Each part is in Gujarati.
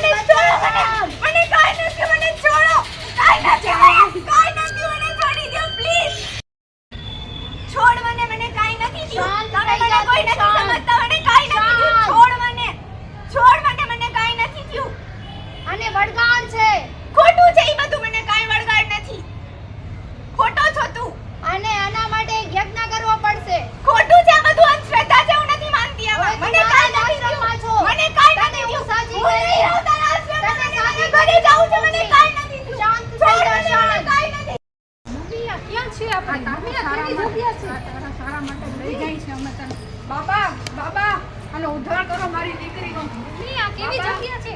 મને છોડો મને કાઈ નથી મને છોડો કાઈ નથી મને છોડી દો પ્લીઝ છોડ મને કાઈ નથી થયું તમે મને કોઈ નથી સમજતા મને કાઈ નથી થયું છોડ મને કાઈ નથી થયું આને વળગાડ છે ખોટું છે ઈ બધું મને કાઈ વળગાડ નથી ખોટો છો તું અને આના માટે યજ્ઞ કરવો પડશે ખોટું છે આ બધું અંધશ્રદ્ધા છે હું નથી માનતી આમાં મને કાઈ નથી થયું મને કાઈ નથી થયું સાચી હું નહીં રહું તારા આશ્રમમાં મને ઘરે જાઉં છે મને કાઈ નથી થયું શાંત થઈ જા શાંત કાઈ નથી મમ્મી આ ક્યાં છે આપણે મમ્મી આ કેવી જગ્યા છે તારા સારા માટે લઈ જાય છે અમે તને બાબા આનો ઉદ્ધાર કરો મારી દીકરીનો મમ્મી આ કેવી જગ્યા છે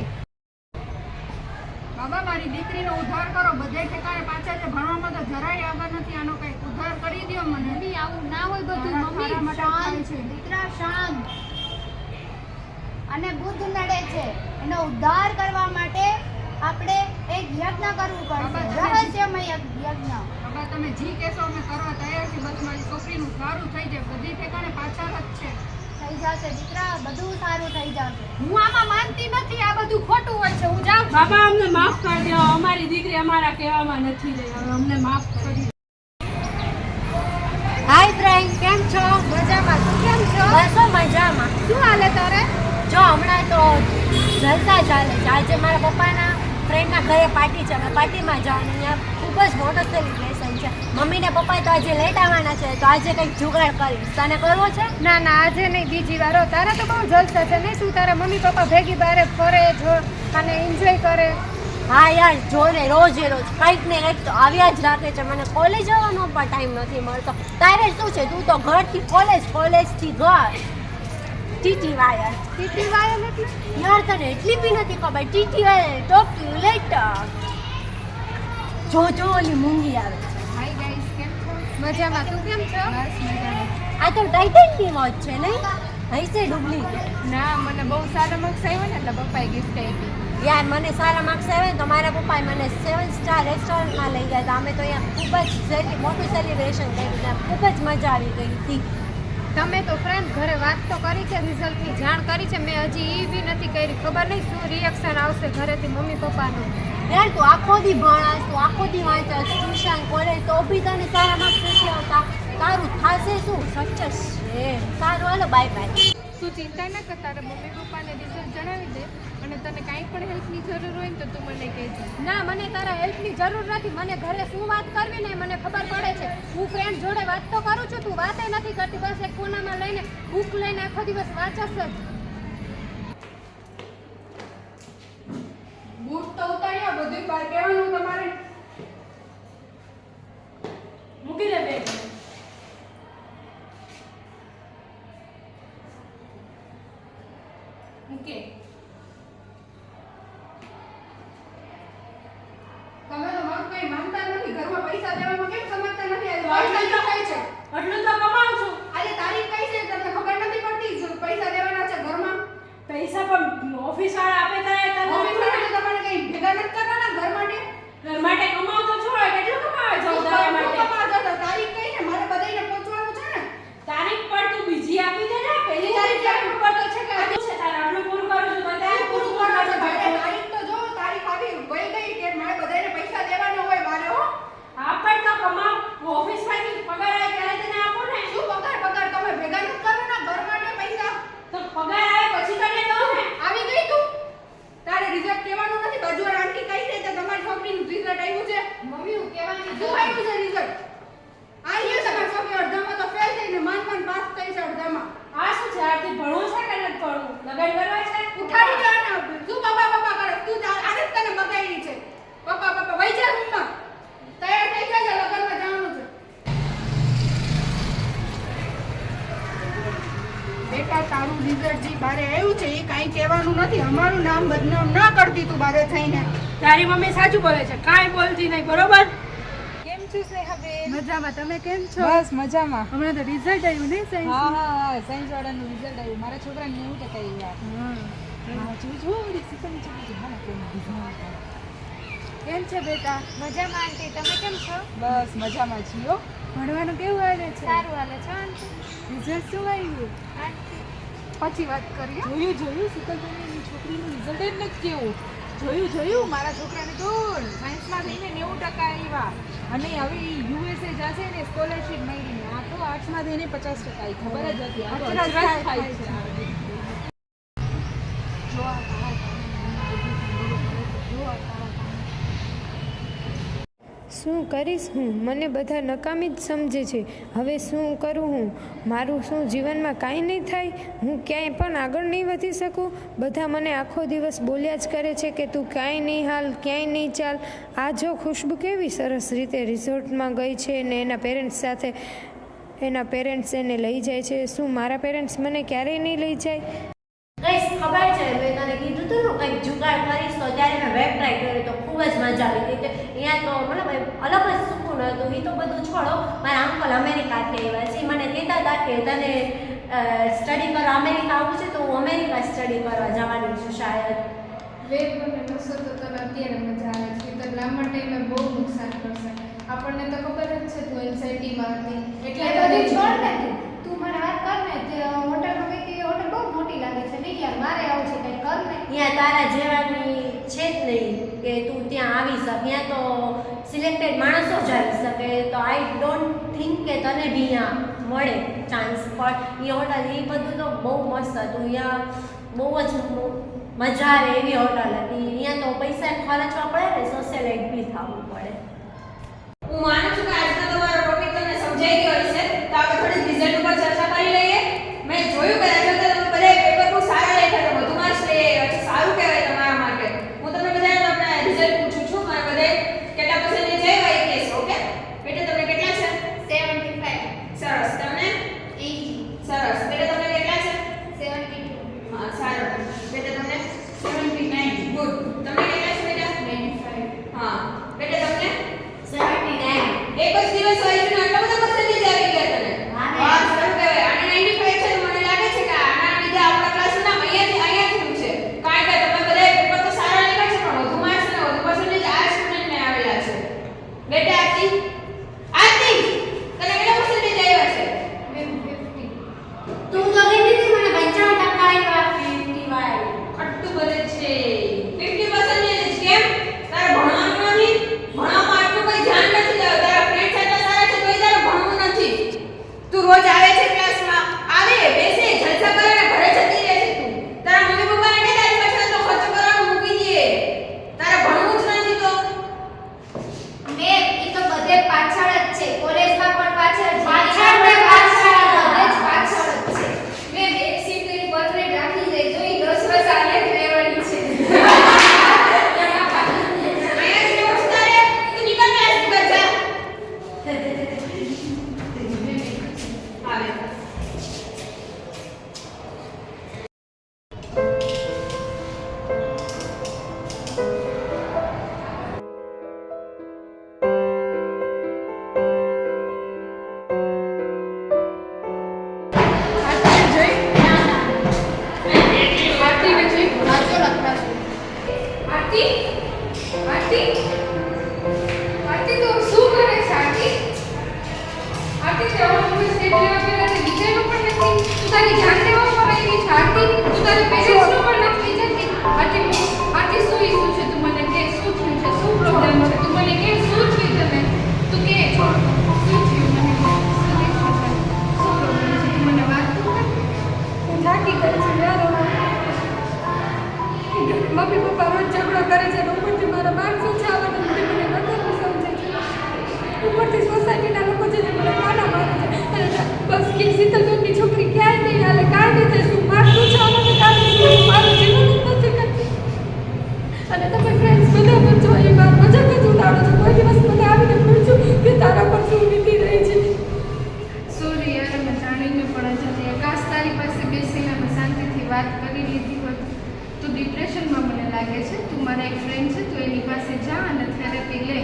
બાબા મારી દીકરીનો ઉદ્ધાર કરો બધે ઠેકાણે પાછા છે ભણવામાં તો જરાય આગળ નથી આનો કઈ ઉદ્ધાર કરી દ્યો મને મમ્મી આવું ના હોય બધું તારા મમ્મી માટે થાય શાંત છે. દીકરા શાંત અને બુદ્ધ નડે છે એનો ઉદ્ધાર કરવા માટે આપણે એક યજ્ઞ કરવું બાબા, પડશે તમે રહસ્યમય યજ્ઞ બાબા તમે જી કહેશો અમે કરવા તૈયાર છીએ બસ મારી છોકરીનું સારું થઈ જાય બધી ઠેકાણે પાછળ જ છે થઈ જશે દીકરા બધું સારું થઈ જશે હું આમાં માનતી નથી આ બધું ખોટું હોય છે હું જાઉં છું. બાબા અમને માફ કરી દો અમારી દીકરી અમારા કહેવામાં નથી રહી હવે અમને માફ કરી દો. હાય ફ્રેન્ડ કેમ છો મજામાં તું કેમ છો બસ મજામાં શું હાલે તારે જો હમણાં તો જલસા ચાલે છે આજે મારા પપ્પાના ફ્રેન્ડના ઘરે પાર્ટી છે અમે પાર્ટીમાં જવાનું અહીંયા ખૂબ જ મોટો સેલિબ્રેશન છે મમ્મી ને પપ્પા તો આજે લેટ આવવાના છે તો આજે કંઈક જુગાડ કરીશ તને કરવો છે ના આજે નહીં બીજી વાર હો. તારા તો બહુ જલસા છે નહીં શું તારા મમ્મી પપ્પા ભેગી બારે ફરે જો અને એન્જોય કરે હા યાર જો ને રોજે રોજ કંઈક ને કંઈક તો આવ્યા જ રાખે છે મને કોલેજ જવાનો પણ ટાઈમ નથી મળતો તારે શું છે તું તો ઘરથી કોલેજથી ઘર ટીટી વાયર ટીટી વાયર એટલે યાર તને એટલી બી નથી ખબર TT wire talk to you letter જો ઓલી મૂંગી આવે છે હાય ગાઈસ કેમ છો મજામાં તું કેમ છો બસ મજામાં આ તો ટાઇટનની વોચ છે નહીં હૈસે ડુપ્લિકેટ ના મને બહુ સારા માર્ક્સ આવ્યા ને એટલે પપ્પાએ ગિફ્ટ આપી યાર મને સારા માર્ક્સ આવ્યા ને તો મારા પપ્પાએ મને 7 સ્ટાર રેસ્ટોરન્ટમાં લઈ ગયા હતા અમે તો અહીંયા ખૂબ જ મોટું સેલિબ્રેશન કર્યું ત્યાં ખૂબ જ મજા આવી ગઈ હતી તમે તો ફ્રેન્ડ ઘરે વાત તો કરી છે રિઝલ્ટની જાણ કરી છે મેં હજી એ બી નથી કરી ખબર નહીં શું રિએક્શન આવશે ઘરેથી મમ્મી પપ્પાનું યાર તું આખો દી ભણાસ તું આખો દી વાંચસ ટ્યુશન કોલેજ તો બી તને સારા માર્ક્સ નથી આવતા તારું થાશે શું સક્સેસ છે સારું હાલો બાય બાય તું ચિંતા ન કર તારા મમ્મી પપ્પાને રિઝલ્ટ જણાવી દે અને તને કાંઈ પણ હેલ્પની જરૂર હોય ને તો તું મને કહેજો ના મને તારા હેલ્પની જરૂર નથી મને ઘરે શું વાત કરવી ને મને ખબર પડે છે હું ફ્રેન્ડ જોડે વાત તો કરું છું તું વાતે નથી કરતી બસ એક કોનામાં લઈને બુક લઈને આખો દિવસ વાંચસ જ બૂટ તો ઉતાર્યા બધું બહાર કહેવાનું તમારે મૂકી દે બેગ મૂકે તમે તો મારું કઈ માનતા નથી ઘરમાં પૈસા દેવામાં કેમ સમજતા નથી આજે આટલું તો કઈ છે આટલું તો કમાઉં છું આજે તારીખ કઈ છે તમને ખબર નથી પડતી પૈસા દેવાના છે ઘરમાં પૈસા પણ ઓફિસ વાળા આપે ત્યારે ઓફિસ વાળા તો તમારે કઈ ભેગા નથી કરવાના ઘર માટે ઘર માટે કમાવ તો છો કેટલું કમાવે છે ઉધાર માટે તારીખ કઈ છે મારે બધાને પહોંચવાનું છે ને તારીખ પર તું બીજી આપી દે ને પહેલી તારીખ આપવી પડતો છે કે હજુ છે તારે આટલું પૂરું કરું છું તો તારે પૂરું કરવા છે ભાઈ તારીખ તો જો તારીખ આવી વહી ગઈ કે મારે બધાને પૈસા દેવાનો હોય મારે હો આપણ તો કમાવ ઓફિસ માંથી પગાર આવે ત્યારે તને આપો ને શું પગાર તમે ભેગા નથી કરવાના ઘર માટે પૈસા તો પગાર આવે પછી તને દઉં ને આવી ગઈ તું તારે રિઝલ્ટ કહેવાનું નથી બાજુવાળા આંટી કઈ રીતે તમારી છોકરીનું રિઝલ્ટ આવ્યું છે મમ્મી હું કહેવાની શું આવ્યું છે રિઝલ્ટ આવ્યું તમારી છોકરી અડધામાં તો ફેલ થઈને માન પાસ થઈ છે અડધામાં આ શું છે આથી ભણવું છે કે નથી ભણવું લગન કરવા છે ઉઠાડી દો ને શું પપ્પા કરે તું આને જ તને બગાડી છે પપ્પા વઈ જા રૂમમાં તૈયાર થઈ જાય લગનમાં જવાનું છે બેટા તારું રિઝલ્ટ જે બારે આવ્યું છે એ કાંઈ કહેવાનું નથી અમારું નામ બદનામ ન કરતી તું બારે થઈને તારી મમ્મી સાચું બોલે છે કાંઈ બોલતી નહીં બરોબર કેમ છો સ્નેહાબેન મજામાં તમે કેમ છો બસ મજામાં હમણાં તો રિઝલ્ટ આવ્યું નહીં સાયન્સ હા સાયન્સ વાળાનું રિઝલ્ટ આવ્યું મારા છોકરાને 90% આવ્યા કેમ છે બેટા મજામાં આંટી તમે કેમ છો બસ મજામાં છીએ ભણવાનું કેવું હાલે છે સારું હાલે છે આંટી રિઝલ્ટ શું આવ્યું પછી વાત કરીએ. જોયું શીતલબેનની છોકરીનું રિઝલ્ટ જ નથી કેવું. જોયું મારા છોકરાને તો સાયન્સમાં થઈને 90% આવ્યા અને હવે યુએસએ જશે ને સ્કોલરશિપ મળીને. આ તો આર્ટ્સમાં થઈને 50% આવી. ખબર જ હતી આ તો અચરજ થાય છે. જો આ શું કરીશ હું? મને બધા નકામી જ સમજે છે. હવે શું કરું હું? મારું શું જીવનમાં કાંઈ નહીં થાય? હું ક્યાંય પણ આગળ નહીં વધી શકું? બધા મને આખો દિવસ બોલ્યા જ કરે છે કે તું ક્યાંય નહીં હાલ, ક્યાંય નહીં ચાલ. આ જો ખુશ્બુ કેવી સરસ રીતે રિઝોર્ટમાં ગઈ છે ને એના પેરેન્ટ્સ સાથે, એના પેરેન્ટ્સ એને લઈ જાય છે. શું મારા પેરેન્ટ્સ મને ક્યારેય નહીં લઈ જાય? ગઈસ ખબર છે મેં તને કીધું હતું ને કંઈક જુગાડ કરીશ તો ત્યારે મેં વેબ ટ્રાય કર્યો તો ખૂબ જ મજા આવી ગઈ. અહીંયા તો મતલબ અલગ જ સુકૂન હતું. એ તો બધું છોડો, મારા અંકલ અમેરિકાથી આવ્યા છે. મને કહેતા હતા કે તને સ્ટડી કરવા અમેરિકા આવું છે તો હું અમેરિકા સ્ટડી કરવા જવાની છું શાયદ. વેબ અને નશો તો તને અત્યારે મજા આવે છે, તો લાંબા ટાઈમે બહુ નુકસાન કરશે. આપણને તો ખબર જ છે તું એન્ઝાઇટીમાં હતી એટલે બધી છોડ ને તું મને વાત કર ને તે હોટલમાં ગઈ હતી. હોટલ બહુ મોટી લાગે છે નહીં યાર, મારે આવું છે કંઈ કર ને. અહીંયા તારા જેવાની છે જ નહીં કે તું ત્યાં આવી શકે. ત્યાં તો સિલેક્ટેડ માણસો જ આવી શકે. તો આઈ ડોન્ટ થિંક કે તને બી અહીંયા મળે ચાન્સ. પણ એ હોટલ એ બધું તો બહુ મસ્ત હતું. અહીંયા બહુ જ મજા આવે એવી હોટલ હતી. અહીંયા તો પૈસા ખર્ચવા પડે ને, સોશિયલાઇટ બી થવું પડે. હું માનું છું કે આજનો તમારો ટોપિક તમને સમજાઈ ગયો હશે. તો આપણે થોડી રિઝલ્ટ ઉપર ચર્ચા કરી લઈએ. મેં જોયું કે આજે તમે બધા પેપર બહુ સારા લખ્યા હતા, વધુ માર્ક્સ લઈ આવ્યા. સારું કહેવાય તમારા માટે. હું તમને બધાને તમને રિઝલ્ટ પૂછું છું. મારા બધાએ કેટલા પર્સન્ટેજ આવ્યા એ કહેશો. ઓકે બેટા તમને કેટલા છે? 75. સરસ. તમને 80. સરસ. બેટા તમને કેટલા છે? 72. હા સારું. બેટા તમને 79. ગુડ. તમને કેટલા છે બેટા? 95. હા બેટા તમને 79. એક જ દિવસ હોય છે ને આટલા બધા પર્સન્ટેજ આવી ગયા તને. વાહ સારું કહેવાય. આને 95 છે. મને લાગે છે કે આના લીધે આપણા ક્લાસનું નામ અહીંયા થયું છે. કારણ કે તમે બધા પેપર તો સારા લખ્યા છે પણ વધુ માર્ક્સ અને વધુ પર્સન્ટેજ આ સ્ટુડન્ટને આવેલા છે. બેટા આરતી તને કેટલા પર્સન્ટેજ આવ્યા છે? 50. તું તો કહેતી હતી મને 55% આવ્યા. 55. ખટ્ટું બધે છે. 50% કેમ? તારે ભણવાનું નથી? ભણવામાં આટલું કોઈ ધ્યાન નથી દેવું. તારા ફ્રેન્ડ્સ એટલા સારા છે તોય તારે ભણવું નથી. તું રોજ આવે છે ક્લાસમાં, આવે બેસે જલસા કરે ને ઘરે જતી રહે છે. તું તારા મમ્મી પપ્પાને કહે તારી પાછળ તો ખર્ચ કરવાનું મૂકી દે. તારે ભણવું જ નથી તો મેં ઈ તો બધે પાછળ જ છે. કોલેજમાં પણ પાછળ છે. પાછળ ને પાછળ. બધે જ પાછળ જ છે. મેં એક સીટ એની પરફેક્ટ રાખી છે. જો ઈ 10 વર્ષ આલે જ રહેવાની છે. અહીંયા જ રહેવું છે તારે. તું નીકળ ક્લાસની બહાર જા. આવે આરતી તો શું કરે છે? આરતી તો હવે સ્ટેટ લેવલ પેલા વિજયનું પણ નથી. તું તારી જાન લેવા પર આવી છે. આરતી તું તારી પેરેન્ટ્સનું પણ નથી વિચારતી. આરતી શું ઇશ્યુ છે? તું મને કે શું થયું છે? શું પ્રોબ્લેમ છે? તું મને કે શું થયું તને? તું કે શું થયું મને કે? શું પ્રોબ્લેમ છે? તું મને વાત કર. હું થાકી ગઈ છું યાર. મમ્મી પપ્પા રોજ ઝઘડો કરે છે. ઉપરથી મારા માણસો છે આવવાને મને નકામું સમજે છે. ઉપરથી સોસાયટીના લોકો છે જે મને માના મારે છે. અને બસ કે શીતલબેનની છોકરી ક્યાંય નહીં હાલે, કાંઈ નહીં થાય. શું મારતું છે આને કાંઈ મારું જીવન જ નથી કરતી. અને તમે ફ્રેન્ડ્સ બધા પણ છો એ વાત મજાક જ ઉડાડો છો. કોઈ દિવસ મને આવીને પૂછ્યું કે તારા પર શું વીતી રહી છે? સોરી યાર, મેં જાણીને પણ જતી. આકાશ તારી પાસે બેસીને અમે શાંતિથી વાત કરી લીધી હોત. તું ડિપ્રેશનમાં મને લાગે છે. તું મારા એક ફ્રેન્ડ છે, તું એની પાસે જા અને થેરેપી લે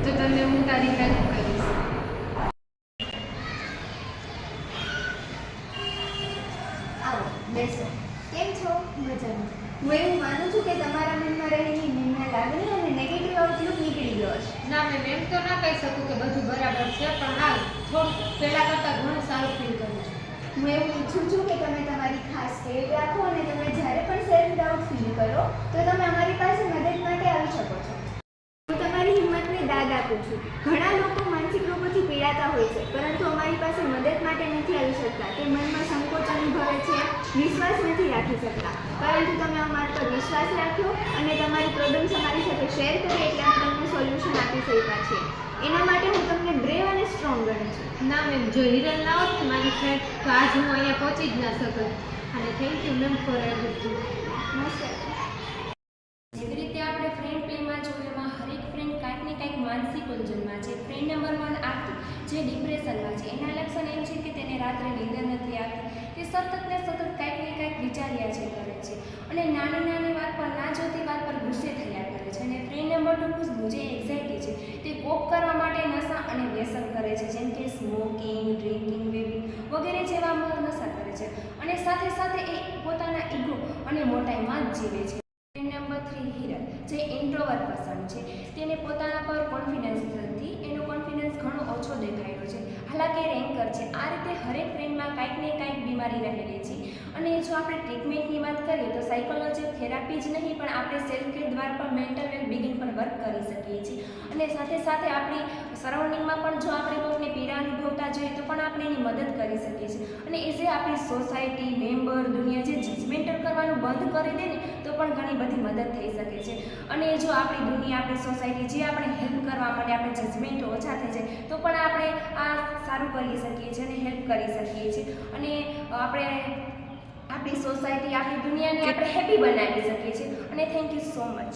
તો તને હું તારી હેલ્પ કરીશ. આવો બેસો. કેમ છો? મજામાં. હું એવું માનું છું કે તમારા મનમાં રહેલી નિર્ણય લાગણી અને નેગેટિવ આઉટલુક નીકળી ગયો છે. ના મેં એમ તો ના કહી શકું કે બધું બરાબર છે, પણ હા થોડું પહેલા કરતાં ઘણું સારું ફીલ કરું છું. હું એવું ઈચ્છું છું કે તમે તમારી ખાસ કેર રાખો અને તમે જ્યારે પણ સેલ્ફ ડાઉટ ફીલ કરો તો તમે અમારી પાસે મદદ માટે આવી શકો છો. હું તમારી હિંમતને દાદ આપું છું. ઘણા લોકો માનસિક રોગોથી પીડાતા હોય છે, પરંતુ અમારી પાસે મદદ માટે નથી આવી શકતા. તે મનમાં સંકોચ અનુભવે છે, વિશ્વાસ નથી રાખી શકતા. પરંતુ તમે અમારા પર વિશ્વાસ રાખ્યો અને તમારી પ્રોબ્લેમ્સ અમારી સાથે શેર કરી એટલે અમે તમને સોલ્યુશન આપી શક્યા છીએ. એના માટે હું તમને બ્રેવ અને સ્ટ્રોંગ ગણું છું. ના મેમ, જો હિરલ ના હોત ને મારી ફ્રેન્ડ તો આજ હું અહીંયા પહોંચી જ ના શકત. અને thank you ma'am for everything. નમસ્કાર. જેવી રીતે આપણે ફ્રેન્ડ પ્લેમાં જોયું એમાં હરેક ફ્રેન્ડ કાંઈક ને કાંઈક માનસિક ઉલઝનમાં છે. ફ્રેન્ડ નંબર 1 આરતી, જે ડિપ્રેશનમાં છે. એના લક્ષણ એમ છે કે તેને રાત્રે નીંદર નથી આવતી. તે સતત ને સતત કાંઈક ને કાંઈક વિચાર્યા છે કરે છે અને નાની નાની વાત પર ના જોતી વાત પર ગુસ્સે થયા કરે છે. અને ફ્રેન્ડ નંબર 2 ખુશ્બુ, જે એન્ઝાઇટી છે. તે કોપ કરવા માટે નશા અને વ્યસન કરે છે, જેમ કે સ્મોકિંગ, ડ્રિંકિંગ, વેવિંગ વગેરે જેવા નશા કરે છે. અને સાથે સાથે એ પોતાના ઈગો અને મોટાઈમાં જ જીવે છે. ફ્રેન્ડ નંબર 3 હિરલ, જે ઇન્ટ્રોવર્ટ પર્સન છે. તેને પોતાના પર કોન્ફિડન્સ નથી. એનો કોન્ફિડન્સ ઘણો ઓછો દેખાયેલો છે. હાલાકી રેન્કર છે. આ રીતે હરેક ફ્રેન્ડમાં કાંઈક ને કાંઈક બીમારી રહેલી છે. અને જો આપણે ટ્રીટમેન્ટની વાત કરીએ તો સાયકોલોજી થેરાપી જ નહીં, પણ આપણે સેલ્ફ કેર દ્વારા પણ મેન્ટલ વેલબિંગ પર વર્ક કરી શકીએ છીએ. અને સાથે સાથે આપણી સરાઉન્ડિંગમાં પણ જો આપણે કોઈને પીડા અનુભવતા જોઈએ તો પણ આપણે એની મદદ કરી શકીએ છીએ. અને એ જે આપણી સોસાયટી, મેમ્બર, દુનિયા જે જજમેન્ટલ કરવાનું બંધ કરી દે ને તો પણ ઘણી બધી મદદ થઈ શકે છે. અને જો આપણી દુનિયા, આપણી સોસાયટી જે આપણે હેલ્પ કરવા માટે આપણે જજમેન્ટો ઓછા થઈ જાય તો પણ આપણે આ સારું કરી શકીએ છીએ અને હેલ્પ કરી શકીએ છીએ. અને આપણે આપણી સોસાયટી, આપણી દુનિયાને આપણે હેપી બનાવી શકીએ છીએ. અને થેન્ક યુ સો મચ.